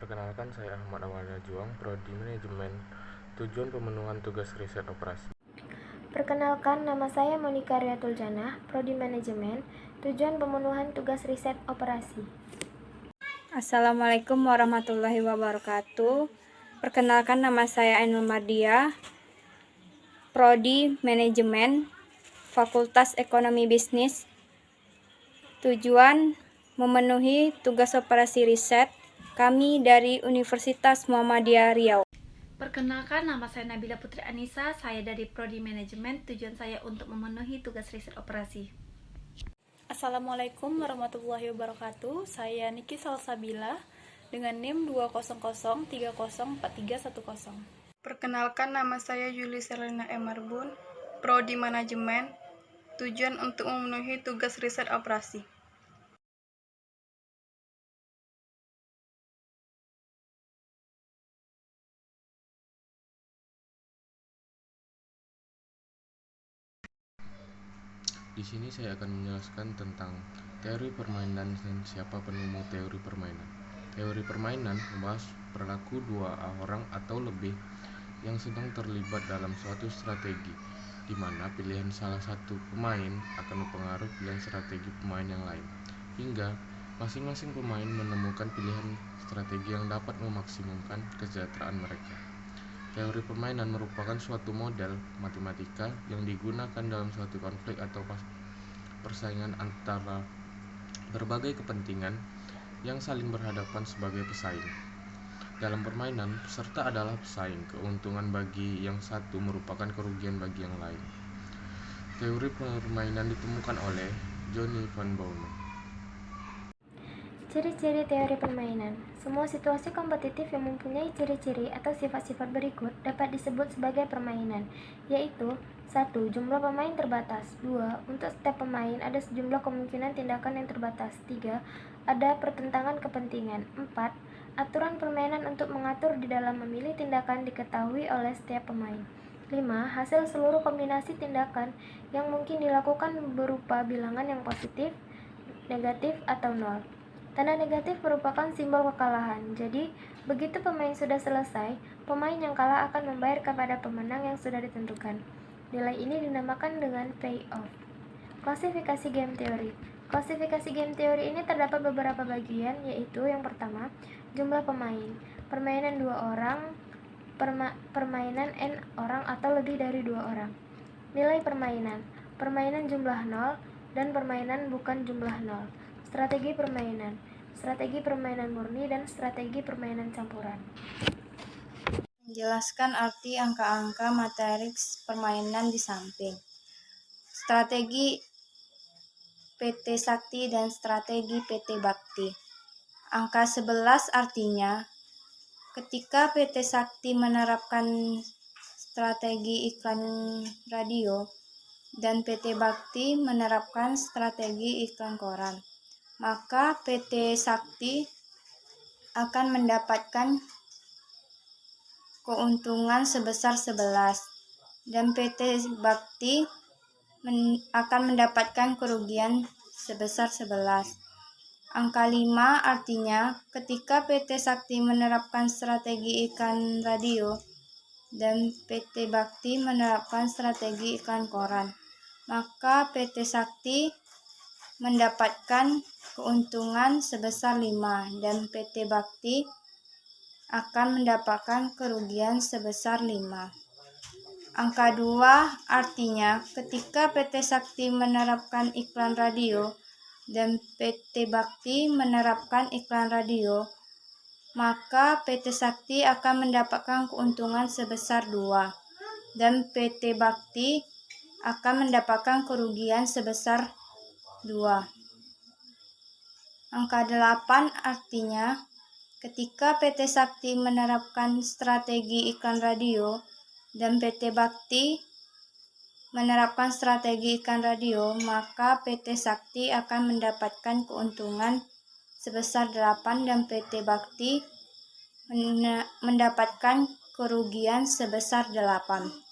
Perkenalkan, saya Ahmad Amalia Juang, Prodi Manajemen. Tujuan pemenuhan tugas riset operasi. Perkenalkan, nama saya Monika Riatul Janah, Prodi Manajemen. Tujuan pemenuhan tugas riset operasi. Assalamualaikum warahmatullahi wabarakatuh. Perkenalkan, nama saya Ainul Mardiah, Prodi Manajemen, Fakultas Ekonomi Bisnis. Tujuan memenuhi tugas operasi riset kami dari Universitas Muhammadiyah Riau. Perkenalkan, nama saya Nabila Putri Anissa, saya dari Prodi Manajemen. Tujuan saya untuk memenuhi tugas riset operasi. Assalamualaikum warahmatullahi wabarakatuh. Saya Niki Salsabila dengan NIM 200304310. Perkenalkan, nama saya Yuli Selena Emarbun, Prodi Manajemen. Tujuan untuk memenuhi tugas riset operasi. Di sini saya akan menjelaskan tentang teori permainan dan siapa penemu teori permainan. Teori permainan membahas perilaku dua orang atau lebih yang sedang terlibat dalam suatu strategi, di mana pilihan salah satu pemain akan mempengaruhi pilihan strategi pemain yang lain, hingga masing-masing pemain menemukan pilihan strategi yang dapat memaksimumkan kesejahteraan mereka. Teori permainan merupakan suatu model matematika yang digunakan dalam suatu konflik atau persaingan antara berbagai kepentingan yang saling berhadapan sebagai pesaing. Dalam permainan, peserta adalah pesaing. Keuntungan bagi yang satu merupakan kerugian bagi yang lain. Teori permainan ditemukan oleh Johnny van Baume. Ciri-ciri teori permainan. Semua situasi kompetitif yang mempunyai ciri-ciri atau sifat-sifat berikut dapat disebut sebagai permainan, yaitu 1. Jumlah pemain terbatas. 2. Untuk setiap pemain ada sejumlah kemungkinan tindakan yang terbatas. 3. Ada pertentangan kepentingan. 4. Aturan permainan untuk mengatur di dalam memilih tindakan diketahui oleh setiap pemain. 5. Hasil seluruh kombinasi tindakan yang mungkin dilakukan berupa bilangan yang positif, negatif, atau nol. Tanda negatif merupakan simbol kekalahan. Jadi, begitu pemain sudah selesai, pemain yang kalah akan membayar kepada pemenang yang sudah ditentukan. Nilai ini dinamakan dengan payoff. Klasifikasi game teori. Klasifikasi game teori ini terdapat beberapa bagian, yaitu yang pertama, jumlah pemain. Permainan 2 orang, permainan n orang atau lebih dari 2 orang. Nilai permainan. Permainan jumlah 0 dan permainan bukan jumlah 0. Strategi permainan. Strategi permainan murni dan strategi permainan campuran. Menjelaskan arti angka-angka matriks permainan di samping. Strategi PT Sakti dan strategi PT Bakti. Angka 11 artinya ketika PT Sakti menerapkan strategi iklan radio dan PT Bakti menerapkan strategi iklan koran, maka PT Sakti akan mendapatkan keuntungan sebesar 11 dan PT Bakti akan mendapatkan kerugian sebesar 11. Angka 5 artinya ketika PT Sakti menerapkan strategi iklan radio dan PT Bakti menerapkan strategi iklan koran, maka PT Sakti mendapatkan keuntungan sebesar 5 dan PT Bakti akan mendapatkan kerugian sebesar 5. Angka 2 artinya ketika PT Sakti menerapkan iklan radio dan PT Bakti menerapkan iklan radio, maka PT Sakti akan mendapatkan keuntungan sebesar 2 dan PT Bakti akan mendapatkan kerugian sebesar 2. Angka 8 artinya ketika PT Sakti menerapkan strategi iklan radio dan PT Bakti menerapkan strategi iklan radio, maka PT Sakti akan mendapatkan keuntungan sebesar 8 dan PT Bakti mendapatkan kerugian sebesar 8.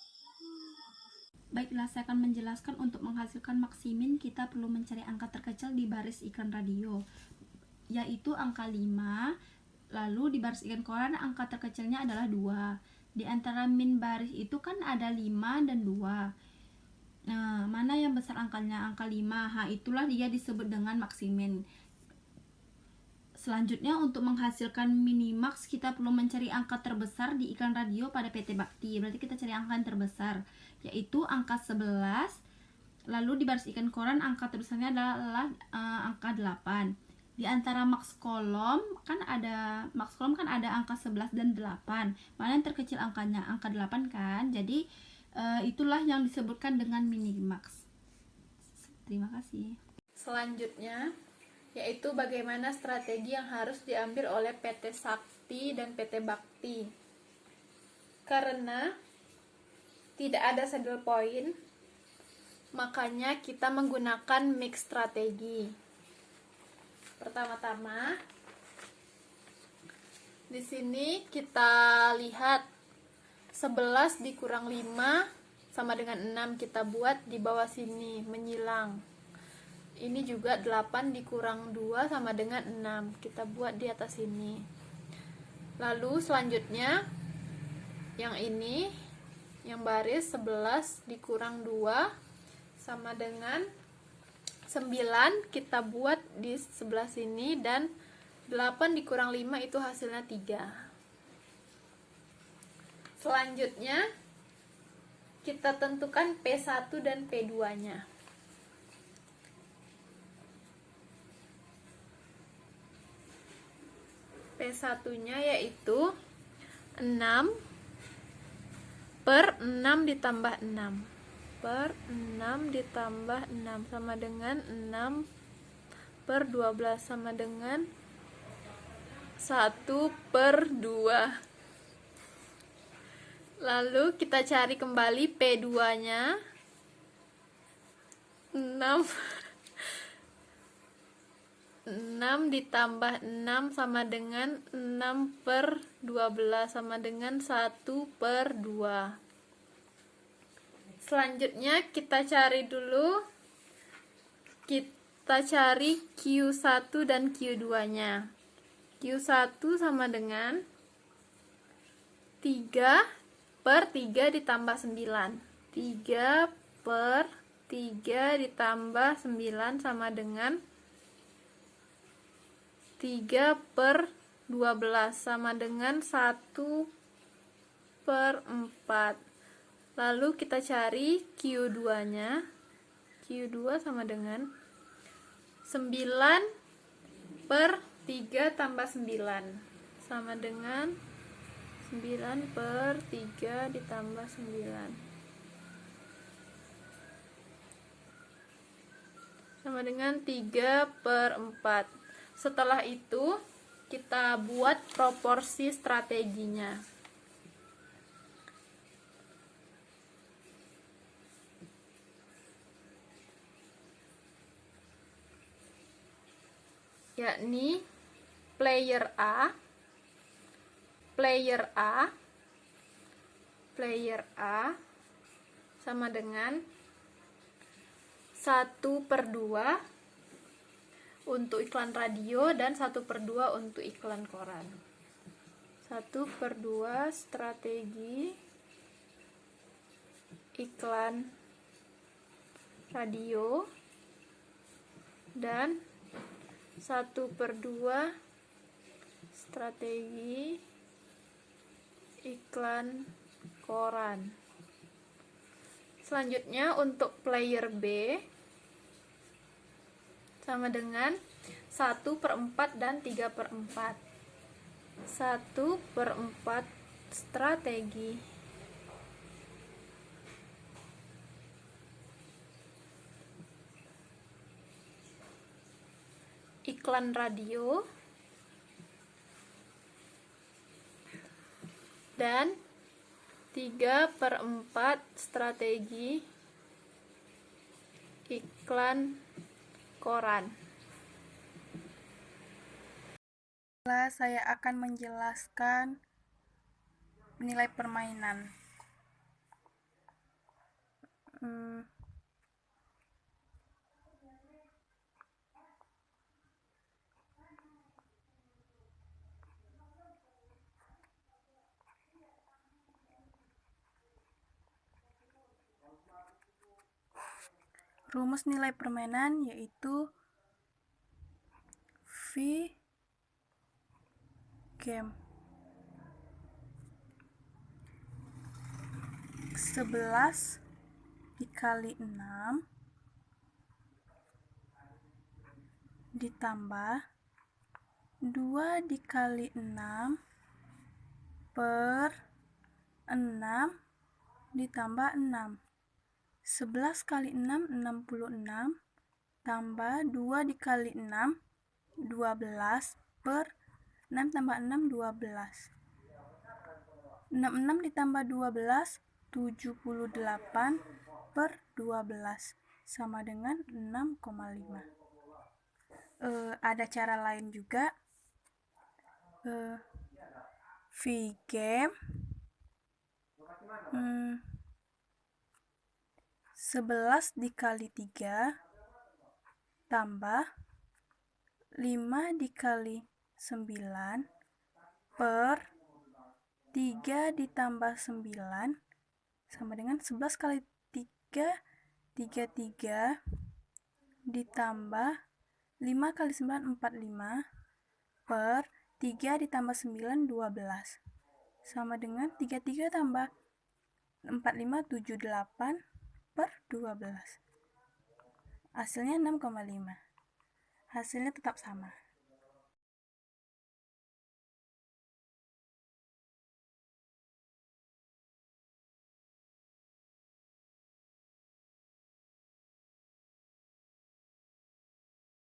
Baiklah, saya akan menjelaskan untuk menghasilkan maksimin kita perlu mencari angka terkecil di baris iklan radio, yaitu angka 5 Lalu di baris ikan koran angka terkecilnya adalah 2. Di antara min baris itu kan ada 5 dan 2. Nah, mana yang besar angkanya? Angka 5. Itulah dia disebut dengan maksimin. Selanjutnya, untuk menghasilkan minimax, kita perlu mencari angka terbesar di iklan radio pada PT Bakti. Berarti kita cari angka yang terbesar, yaitu angka 11. Lalu di baris ikan koran angka terbesarnya adalah angka 8. Di antara max kolom kan ada angka 11 dan 8. Mana yang terkecil angkanya? Angka 8 kan? Jadi itulah yang disebutkan dengan minimax. Terima kasih. Selanjutnya, yaitu bagaimana strategi yang harus diambil oleh PT Sakti dan PT Bakti. Karena tidak ada saddle point, makanya kita menggunakan mix strategi. Pertama-tama, di sini kita lihat 11 dikurang 5 sama dengan 6, kita buat di bawah sini menyilang. Ini juga 8 dikurang 2 sama dengan 6, kita buat di atas sini. Lalu selanjutnya yang ini, yang baris 11 dikurang 2 sama dengan 9, kita buat di sebelah sini, dan 8 dikurang 5 itu hasilnya 3. Selanjutnya kita tentukan P1 dan P2 nya. P1 nya yaitu 6 per 6 ditambah 6 per 6 ditambah 6 sama dengan 6 per 12 sama dengan 1 per 2. Lalu kita cari kembali P2 nya. 6 ditambah 6 sama dengan 6 per 12 sama dengan 1 per 2. Selanjutnya kita cari dulu, kita cari Q1 dan Q2 nya. Q1 sama dengan 3 per 3 ditambah 9. 3 per 3 ditambah 9 sama dengan 3 per 12 sama dengan 1 per 4. Lalu kita cari Q2 nya. Q2 sama dengan 9 per 3 tambah 9 sama dengan 9 per 3 ditambah 9 sama dengan 3 per 4. Setelah itu kita buat proporsi strateginya. Yakni player A sama dengan 1 per 2 untuk iklan radio dan 1 per 2 untuk iklan koran. 1 per 2 strategi iklan radio dan 1 per 2 strategi iklan koran. Selanjutnya untuk player B sama dengan 1 per 4 dan 3 per 4. 1 per 4 strategi iklan radio dan 3 per 4 strategi iklan koran. Saya akan menjelaskan nilai permainan. Rumus nilai permainan yaitu V game 11 dikali 6 ditambah 2 dikali 6 per 6 ditambah 6. 11 kali 6 66 tambah 2 dikali 6 12 per 6 tambah 6 12. 66 ditambah 12 78 per 12 sama dengan 6,5. Ada cara lain juga. V game 11 dikali 3 tambah 5 dikali 9 per 3 ditambah 9 sama dengan 11 kali 3 33 ditambah 5 kali 9 45 per 3 ditambah 9 12 sama dengan 33 tambah 45 78 per 12. Hasilnya 6,5. Hasilnya tetap sama.